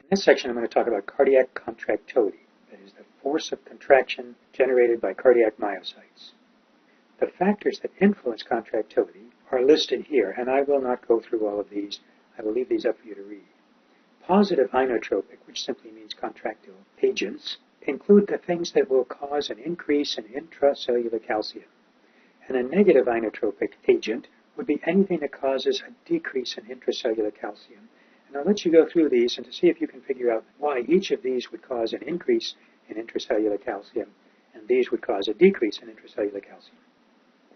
In this section, I'm going to talk about cardiac contractility, that is, the force of contraction generated by cardiac myocytes. The factors that influence contractility are listed here, and I will not go through all of these. I will leave these up for you to read. Positive inotropic, which simply means contractile agents, include the things that will cause an increase in intracellular calcium. And a negative inotropic agent would be anything that causes a decrease in intracellular calcium. And I'll let you go through these and to see if you can figure out why each of these would cause an increase in intracellular calcium and these would cause a decrease in intracellular calcium.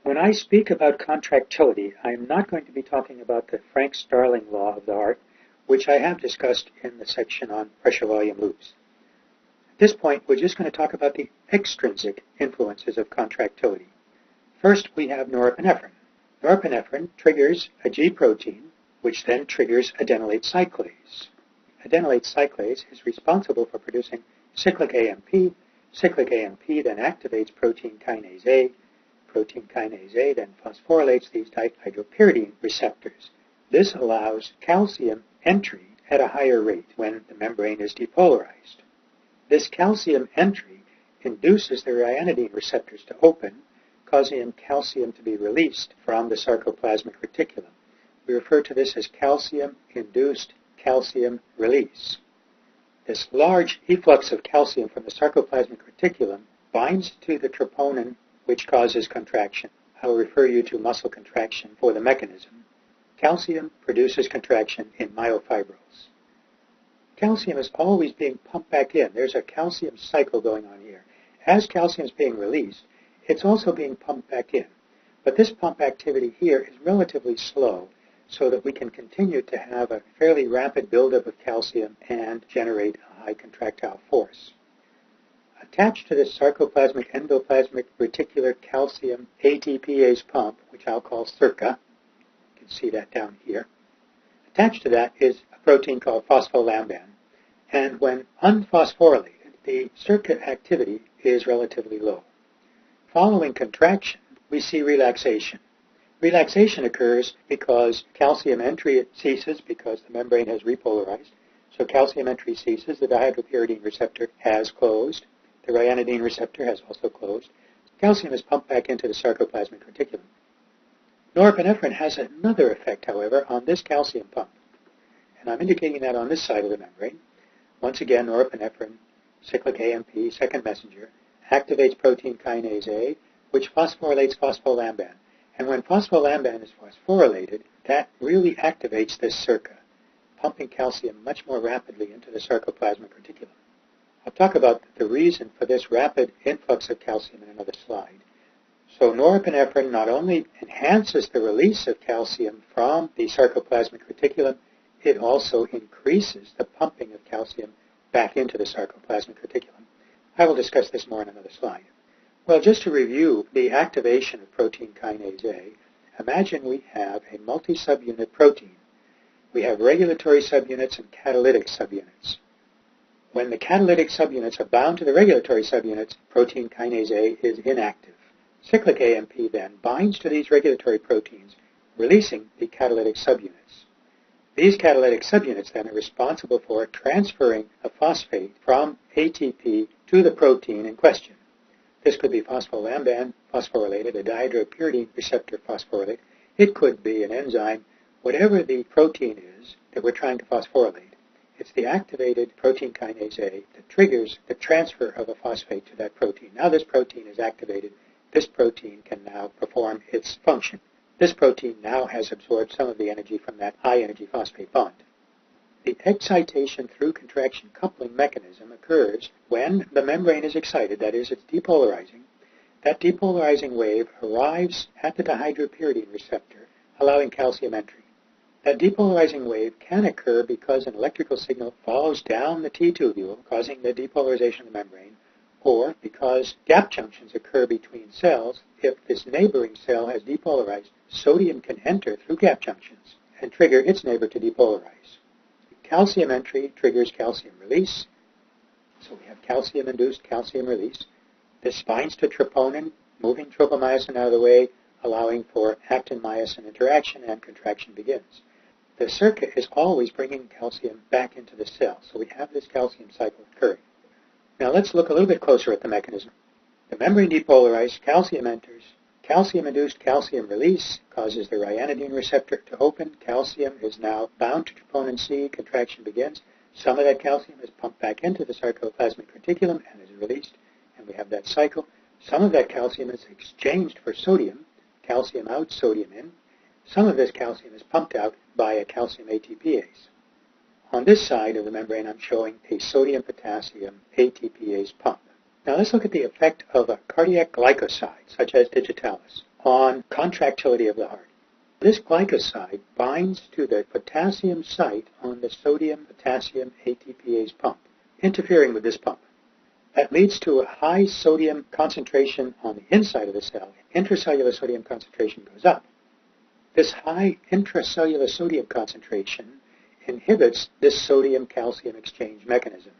When I speak about contractility, I'm not going to be talking about the Frank-Starling law of the heart, which I have discussed in the section on pressure-volume loops. At this point, we're just going to talk about the extrinsic influences of contractility. First, we have norepinephrine. Norepinephrine triggers a G protein, which then triggers adenylate cyclase. Adenylate cyclase is responsible for producing cyclic AMP. Cyclic AMP then activates protein kinase A. Protein kinase A then phosphorylates these dihydropyridine receptors. This allows calcium entry at a higher rate when the membrane is depolarized. This calcium entry induces the ryanodine receptors to open, causing calcium to be released from the sarcoplasmic reticulum. We refer to this as calcium-induced calcium release. This large efflux of calcium from the sarcoplasmic reticulum binds to the troponin, which causes contraction. I will refer you to muscle contraction for the mechanism. Calcium produces contraction in myofibrils. Calcium is always being pumped back in. There's a calcium cycle going on here. As calcium is being released, it's also being pumped back in. But this pump activity here is relatively slow, so that we can continue to have a fairly rapid buildup of calcium and generate a high contractile force. Attached to this sarcoplasmic endoplasmic reticular calcium ATPase pump, which I'll call CICR, you can see that down here. Attached to that is a protein called phospholamban, and when unphosphorylated, the CICR activity is relatively low. Following contraction, we see relaxation. Relaxation occurs because calcium entry ceases because the membrane has repolarized. So calcium entry ceases, the dihydropyridine receptor has closed, the ryanodine receptor has also closed. Calcium is pumped back into the sarcoplasmic reticulum. Norepinephrine has another effect, however, on this calcium pump. And I'm indicating that on this side of the membrane. Once again, norepinephrine, cyclic AMP, second messenger, activates protein kinase A, which phosphorylates phospholamban. And when phospholamban is phosphorylated, that really activates this CICR, pumping calcium much more rapidly into the sarcoplasmic reticulum. I'll talk about the reason for this rapid influx of calcium in another slide. So norepinephrine not only enhances the release of calcium from the sarcoplasmic reticulum, it also increases the pumping of calcium back into the sarcoplasmic reticulum. I will discuss this more in another slide. Well, just to review the activation of protein kinase A, imagine we have a multi-subunit protein. We have regulatory subunits and catalytic subunits. When the catalytic subunits are bound to the regulatory subunits, protein kinase A is inactive. Cyclic AMP then binds to these regulatory proteins, releasing the catalytic subunits. These catalytic subunits then are responsible for transferring a phosphate from ATP to the protein in question. This could be phospholamban phosphorylated, a dihydropyridine receptor phosphorylate. It could be an enzyme. Whatever the protein is that we're trying to phosphorylate, it's the activated protein kinase A that triggers the transfer of a phosphate to that protein. Now this protein is activated. This protein can now perform its function. This protein now has absorbed some of the energy from that high-energy phosphate bond. The excitation through contraction coupling mechanism occurs when the membrane is excited, that is, it's depolarizing. That depolarizing wave arrives at the dihydropyridine receptor, allowing calcium entry. That depolarizing wave can occur because an electrical signal follows down the T-tubule, causing the depolarization of the membrane, or because gap junctions occur between cells. If this neighboring cell has depolarized, sodium can enter through gap junctions and trigger its neighbor to depolarize. Calcium entry triggers calcium release. So we have calcium-induced calcium release. This binds to troponin, moving tropomyosin out of the way, allowing for actin-myosin interaction, and contraction begins. the circuit is always bringing calcium back into the cell. So we have this calcium cycle occurring. Now let's look a little bit closer at the mechanism. The membrane depolarized, calcium enters. Calcium-induced calcium release causes the ryanodine receptor to open. Calcium is now bound to troponin C. Contraction begins. Some of that calcium is pumped back into the sarcoplasmic reticulum and is released, and we have that cycle. Some of that calcium is exchanged for sodium. Calcium out, sodium in. Some of this calcium is pumped out by a calcium ATPase. On this side of the membrane, I'm showing a sodium-potassium ATPase pump. Now let's look at the effect of a cardiac glycoside, such as digitalis, on contractility of the heart. This glycoside binds to the potassium site on the sodium-potassium ATPase pump, interfering with this pump. That leads to a high sodium concentration on the inside of the cell. Intracellular sodium concentration goes up. This high intracellular sodium concentration inhibits this sodium-calcium exchange mechanism.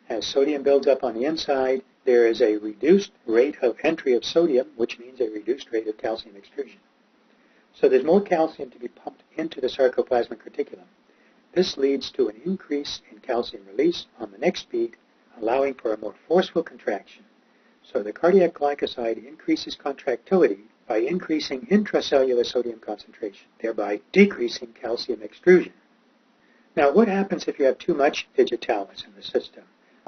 As sodium builds up on the inside, there is a reduced rate of entry of sodium, which means a reduced rate of calcium extrusion. So there's more calcium to be pumped into the sarcoplasmic reticulum. This leads to an increase in calcium release on the next beat, allowing for a more forceful contraction. So the cardiac glycoside increases contractility by increasing intracellular sodium concentration, thereby decreasing calcium extrusion. Now, what happens if you have too much digitalis in the system?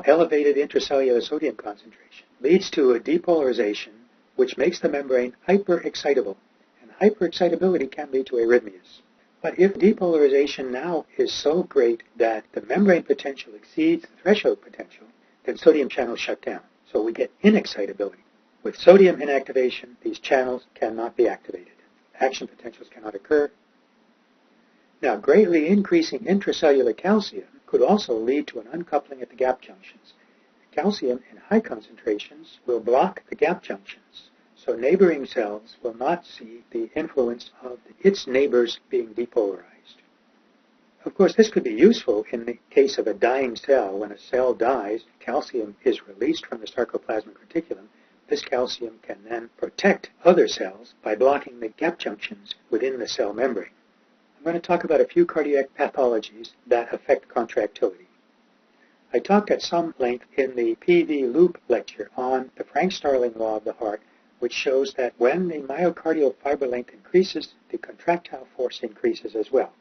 Elevated intracellular sodium concentration leads to a depolarization, which makes the membrane hyperexcitable, and hyperexcitability can lead to arrhythmias. But if depolarization now is so great that the membrane potential exceeds the threshold potential, then sodium channels shut down. So we get inexcitability. With sodium inactivation, these channels cannot be activated. Action potentials cannot occur. Now, greatly increasing intracellular calcium could also lead to an uncoupling at the gap junctions. Calcium in high concentrations will block the gap junctions, so neighboring cells will not see the influence of its neighbors being depolarized. Of course, this could be useful in the case of a dying cell. When a cell dies, calcium is released from the sarcoplasmic reticulum. This calcium can then protect other cells by blocking the gap junctions within the cell membrane. I'm going to talk about a few cardiac pathologies that affect contractility. I talked at some length in the PV loop lecture on the Frank-Starling law of the heart, which shows that when the myocardial fiber length increases, the contractile force increases as well.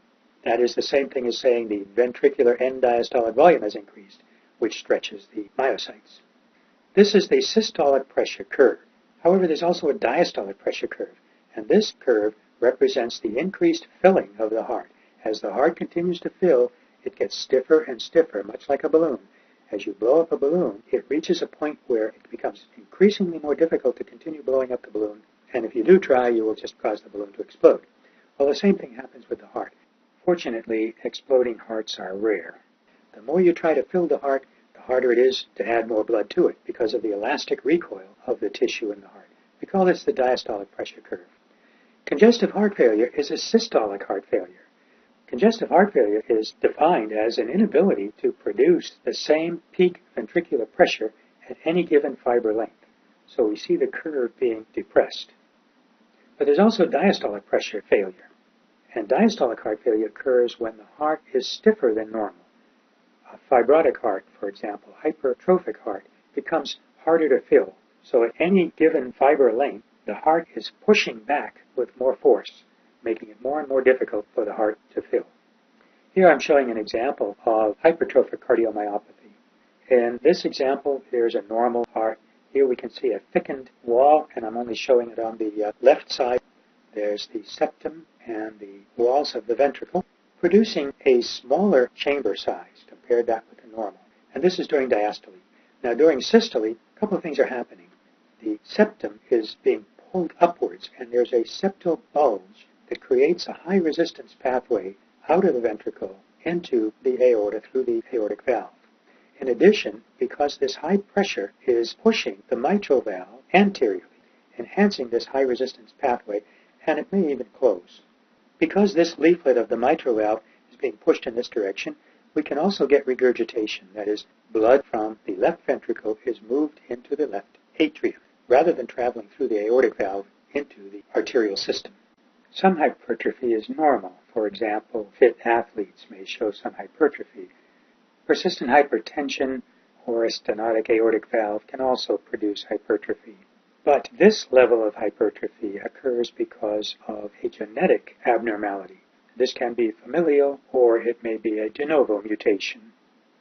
That is the same thing as saying the ventricular end diastolic volume has increased, which stretches the myocytes. This is the systolic pressure curve. However, there's also a diastolic pressure curve, and this curve represents the increased filling of the heart. As the heart continues to fill, it gets stiffer and stiffer, much like a balloon. As you blow up a balloon, it reaches a point where it becomes increasingly more difficult to continue blowing up the balloon, and if you do try, you will just cause the balloon to explode. Well, the same thing happens with the heart. Fortunately, exploding hearts are rare. The more you try to fill the heart, the harder it is to add more blood to it because of the elastic recoil of the tissue in the heart. We call this the diastolic pressure curve. Congestive heart failure is a systolic heart failure. Congestive heart failure is defined as an inability to produce the same peak ventricular pressure at any given fiber length. So we see the curve being depressed. But there's also diastolic pressure failure. And diastolic heart failure occurs when the heart is stiffer than normal. A fibrotic heart, for example, hypertrophic heart, becomes harder to fill. So at any given fiber length, the heart is pushing back with more force, making it more and more difficult for the heart to fill. Here I'm showing an example of hypertrophic cardiomyopathy. In this example, there's a normal heart. Here we can see a thickened wall, and I'm only showing it on the left side. There's the septum and the walls of the ventricle, producing a smaller chamber size compared that with the normal. And this is during diastole. Now, during systole, a couple of things are happening. The septum is being pulled upwards, and there's a septal bulge that creates a high resistance pathway out of the ventricle into the aorta through the aortic valve. In addition, because this high pressure is pushing the mitral valve anteriorly, enhancing this high resistance pathway, and it may even close. Because this leaflet of the mitral valve is being pushed in this direction, we can also get regurgitation. That is, blood from the left ventricle is moved into the left atrium, rather than traveling through the aortic valve into the arterial system. Some hypertrophy is normal. For example, fit athletes may show some hypertrophy. Persistent hypertension or a stenotic aortic valve can also produce hypertrophy. But this level of hypertrophy occurs because of a genetic abnormality. This can be familial or it may be a de novo mutation.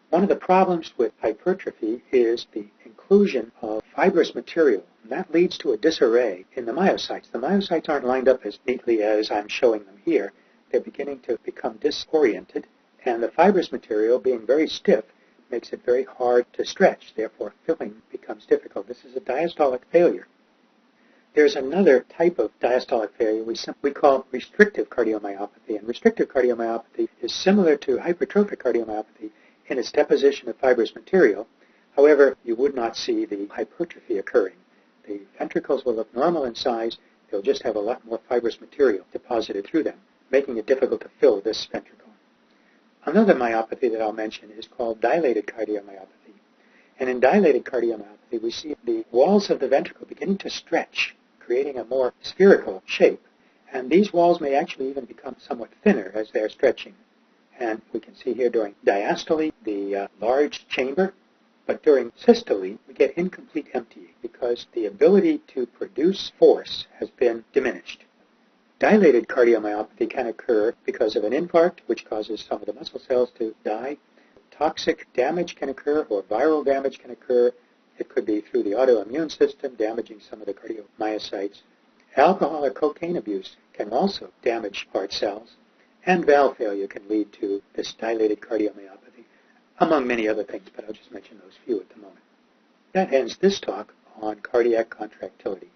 One of the problems with hypertrophy is the inclusion of fibrous material, and that leads to a disarray in the myocytes. The myocytes aren't lined up as neatly as I'm showing them here. They're beginning to become disoriented, and the fibrous material, being very stiff, makes it very hard to stretch. Therefore, filling becomes difficult. This is a diastolic failure. There's another type of diastolic failure we call restrictive cardiomyopathy, and restrictive cardiomyopathy is similar to hypertrophic cardiomyopathy in its deposition of fibrous material. However, you would not see the hypertrophy occurring. The ventricles will look normal in size. They'll just have a lot more fibrous material deposited through them, making it difficult to fill this ventricle. Another myopathy that I'll mention is called dilated cardiomyopathy. And in dilated cardiomyopathy, we see the walls of the ventricle beginning to stretch, creating a more spherical shape. And these walls may actually even become somewhat thinner as they're stretching. And we can see here during diastole, the large chamber, but during systole, we get incomplete emptying because the ability to produce force has been diminished. Dilated cardiomyopathy can occur because of an infarct, which causes some of the muscle cells to die. Toxic damage can occur, or viral damage can occur. It could be through the autoimmune system, damaging some of the cardiomyocytes. Alcohol or cocaine abuse can also damage heart cells. And valve failure can lead to this dilated cardiomyopathy, among many other things, but I'll just mention those few at the moment. That ends this talk on cardiac contractility.